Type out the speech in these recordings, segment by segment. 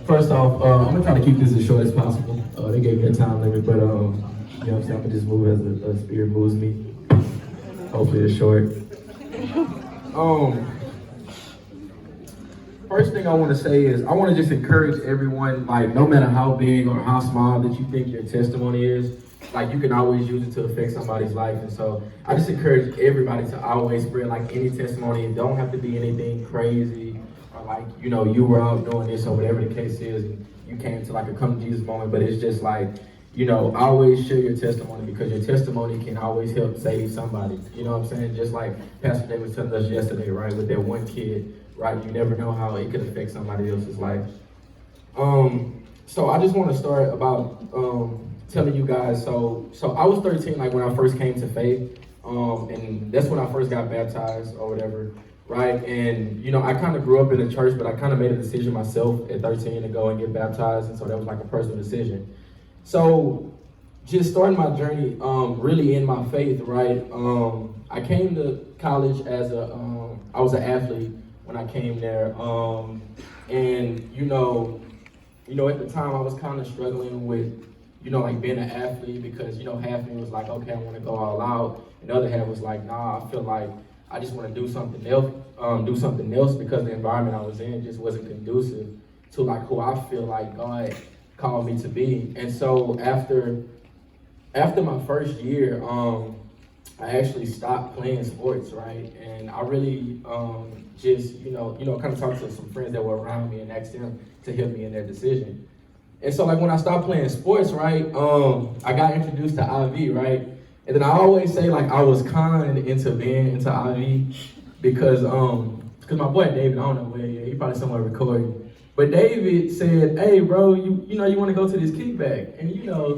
First off, I'm gonna try to keep this as short as possible. They gave me a time limit, but you know what I'm saying, I'm gonna just move as the spirit moves me. Hopefully it's short. Um, First thing I want to say is I want to just encourage everyone, like no matter how big or how small that you think your testimony is, like you can always use it to affect somebody's life. And so I just encourage everybody to always spread like any testimony. It don't have to be anything crazy or like, you know, you were out doing this or whatever the case is, and you came to like a come to Jesus moment, but it's just like, you know, always share your testimony because your testimony can always help save somebody. You know what I'm saying? Just like Pastor Dave was telling us yesterday, right, with that one kid, right? You never know how it could affect somebody else's life. So I just want to start about telling you guys. So I was 13, like when I first came to faith, and that's when I first got baptized or whatever, right? And you know, I kind of grew up in the church, but I kind of made a decision myself at 13 to go and get baptized, and so that was like a personal decision. So just starting my journey, really in my faith, right? I came to college as I was an athlete when I came there, and you know, at the time I was kind of struggling with, you know, like being an athlete because, you know, half of me was like, okay, I want to go all out, and the other half was like, nah, I feel like I just want to do something else because the environment I was in just wasn't conducive to like who I feel like God called me to be. And so after my first year, I actually stopped playing sports, right? And I really just, you know, kind of talked to some friends that were around me and asked them to help me in their decision. And so like when I stopped playing sports, right, I got introduced to IV, right? And then I always say like I was kind into being into IV because my boy David, I don't know where he probably somewhere recording. But David said, hey bro, you know you want to go to this kickback. And you know,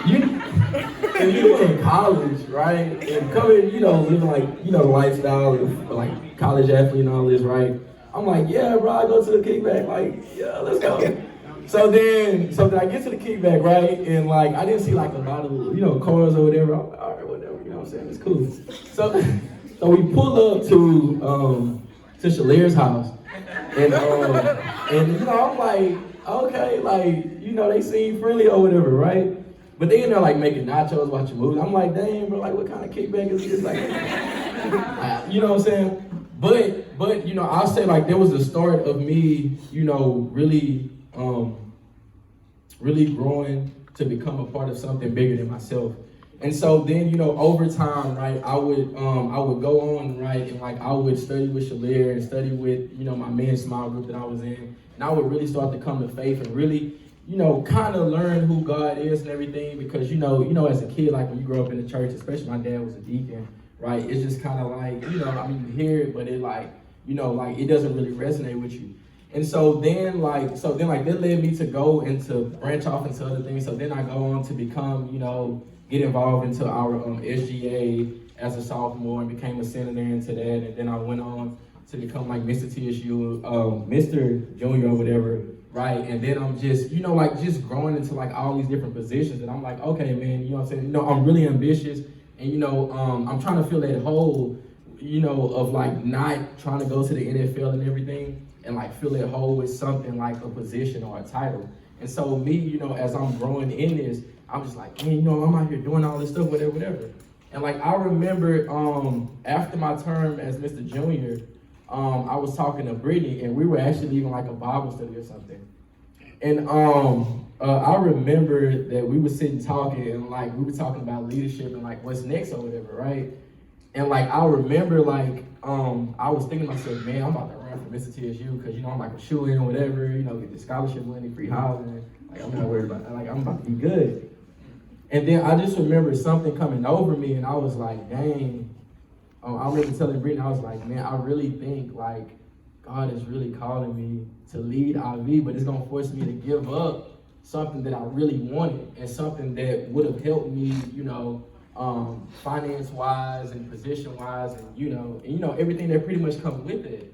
you in college, right? And coming, you know, living like, you know, the lifestyle of like college athlete and all this, right? I'm like, yeah, bro, I go to the kickback, like, yeah, let's go. So then I get to the kickback, right? And like, I didn't see like a lot of, you know, cars or whatever. I'm like, all right, whatever, you know what I'm saying? It's cool. So we pull up to Shaleer's house. And you know, I'm like, okay, like, you know, they seem friendly or whatever, right? But they in there like making nachos, watching movies. I'm like, dang, bro, like what kind of kickback is this? Like, you know what I'm saying? But you know, I'll say like there was the start of me, you know, really growing to become a part of something bigger than myself. And so then, you know, over time, right, I would go on, right, and like I would study with Shaleer and study with, you know, my men's small group that I was in, and I would really start to come to faith and really, you know, kind of learn who God is and everything, because you know, as a kid, like when you grow up in the church, especially my dad was a deacon, right, it's just kind of like, you know, I mean, you hear it, but it like, you know, like it doesn't really resonate with you. And so then that led me to go and to branch off into other things. So then I go on to become, you know, get involved into our SGA as a sophomore and became a senator into that. And then I went on to become like Mr. TSU, Mr. Junior or whatever, right? And then I'm just, you know, like just growing into like all these different positions. And I'm like, okay, man, you know what I'm saying? You know, I'm really ambitious. And, you know, I'm trying to fill that hole, you know, of like not trying to go to the NFL and everything, and like fill that hole with something like a position or a title. And so me, you know, as I'm growing in this, I'm just like, man, you know, I'm out here doing all this stuff, whatever. And like, I remember after my term as Mr. Junior, I was talking to Brittany, and we were actually leaving like a Bible study or something. And I remember that we were sitting talking, and like, we were talking about leadership and like what's next or whatever, right? And like, I remember like, I was thinking to myself, man, I'm about to run for Mr. TSU because, you know, I'm like a shoe-in or whatever, you know, get the scholarship money, free housing. Like, I'm not worried about that. Like, I'm about to be good. And then I just remember something coming over me, and I was like, dang. I remember telling Brittany, I was like, man, I really think like God is really calling me to lead IV, but it's gonna force me to give up something that I really wanted and something that would have helped me, you know, finance-wise and position-wise, and you know everything that pretty much comes with it.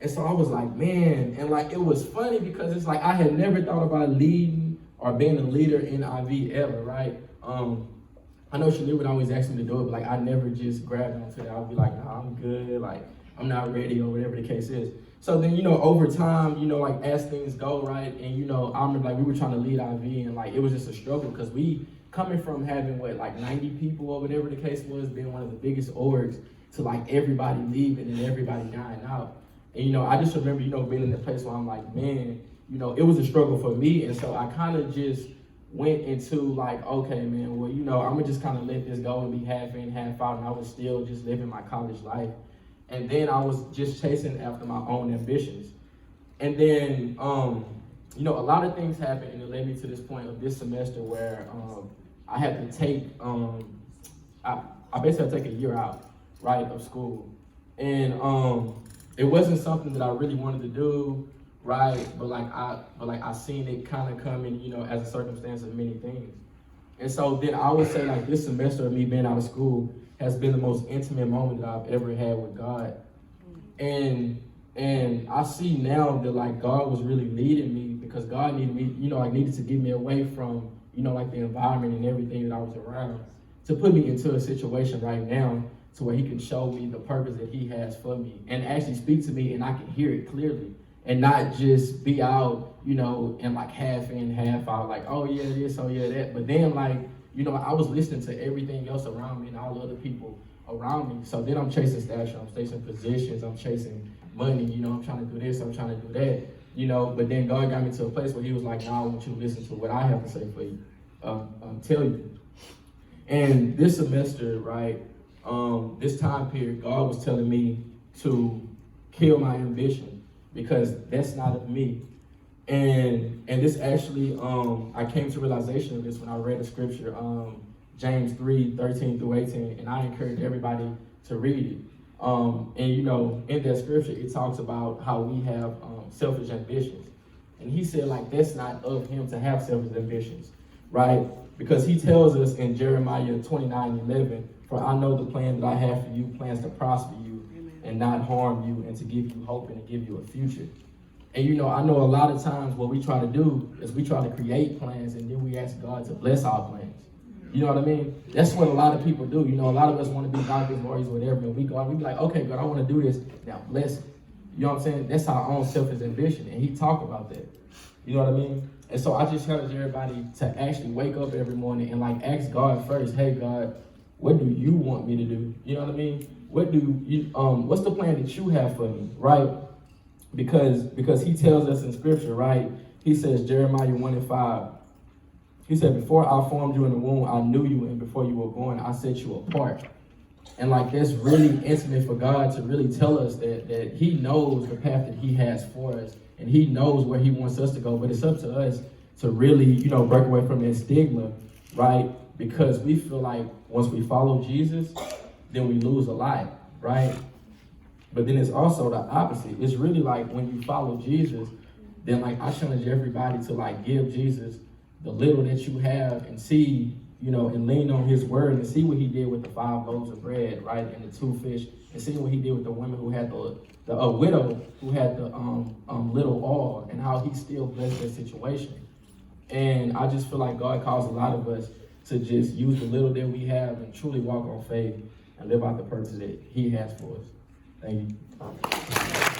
And so I was like, man, and like it was funny because it's like I had never thought about leading or being a leader in IV ever, right? I know Shaleer would always ask me to do it, but like I never just grabbed onto that. I would be like, nah, I'm good, like I'm not ready or whatever the case is. So then, you know, over time, you know, like as things go, right, and you know, I remember like we were trying to lead IV, and like it was just a struggle because we coming from having like 90 people or whatever the case was, being one of the biggest orgs, to like everybody leaving and everybody dying out. And you know, I just remember, you know, being in the place where I'm like, man, you know, it was a struggle for me, and so I kind of just went into like, okay, man, well, you know, I'm gonna just kind of let this go and be half in, half out, and I was still just living my college life. And then I was just chasing after my own ambitions. And then, you know, a lot of things happened, and it led me to this point of this semester where I had to take, I basically had to take a year out, right, of school. And it wasn't something that I really wanted to do, right? But I seen it kind of coming, you know, as a circumstance of many things. And so then I would say like this semester of me being out of school has been the most intimate moment that I've ever had with God. And I see now that like God was really leading me because God needed me, you know, like needed to get me away from, you know, like the environment and everything that I was around to put me into a situation right now to where he can show me the purpose that he has for me and actually speak to me and I can hear it clearly and not just be out, you know, and like half in, half out, like, oh yeah, this, oh yeah, that. But then like, you know, I was listening to everything else around me and all the other people around me. So then I'm chasing stature, I'm chasing positions, I'm chasing money, you know, I'm trying to do this, I'm trying to do that, you know. But then God got me to a place where he was like, now I want you to listen to what I have to say for you, tell you. And this semester, right, this time period, God was telling me to kill my ambition because that's not of me. And this actually, I came to realization of this when I read the scripture, James 3:13-18, and I encourage everybody to read it. And you know, in that scripture, it talks about how we have selfish ambitions. And he said like, that's not of him to have selfish ambitions, right? Because he tells us in Jeremiah 29:11, for I know the plan that I have for you, plans to prosper you and not harm you and to give you hope and to give you a future. And you know, I know a lot of times what we try to do is we try to create plans and then we ask God to bless our plans. You know what I mean? That's what a lot of people do. You know, a lot of us want to be doctors, lawyers, whatever, and we go and we be like, okay, God, I want to do this. Now bless it. You know what I'm saying? That's our own selfish ambition. And he talked about that. You know what I mean? And so I just challenge everybody to actually wake up every morning and like ask God first, hey God, what do you want me to do? You know what I mean? What do you what's the plan that you have for me, right? Because he tells us in scripture, right? He says, Jeremiah 1:5. He said, before I formed you in the womb, I knew you, and before you were born, I set you apart. And like that's really intimate for God to really tell us that he knows the path that he has for us, and he knows where he wants us to go. But it's up to us to really, you know, break away from that stigma, right? Because we feel like once we follow Jesus, then we lose a lot, right? But then it's also the opposite. It's really like when you follow Jesus, then like I challenge everybody to like give Jesus the little that you have and see, you know, and lean on his word and see what he did with the 5 loaves of bread, right, and the 2 fish, and see what he did with the woman who had the widow who had the little oil, and how he still blessed that situation. And I just feel like God calls a lot of us to just use the little that we have and truly walk on faith and live out the purpose that he has for us. Thank you.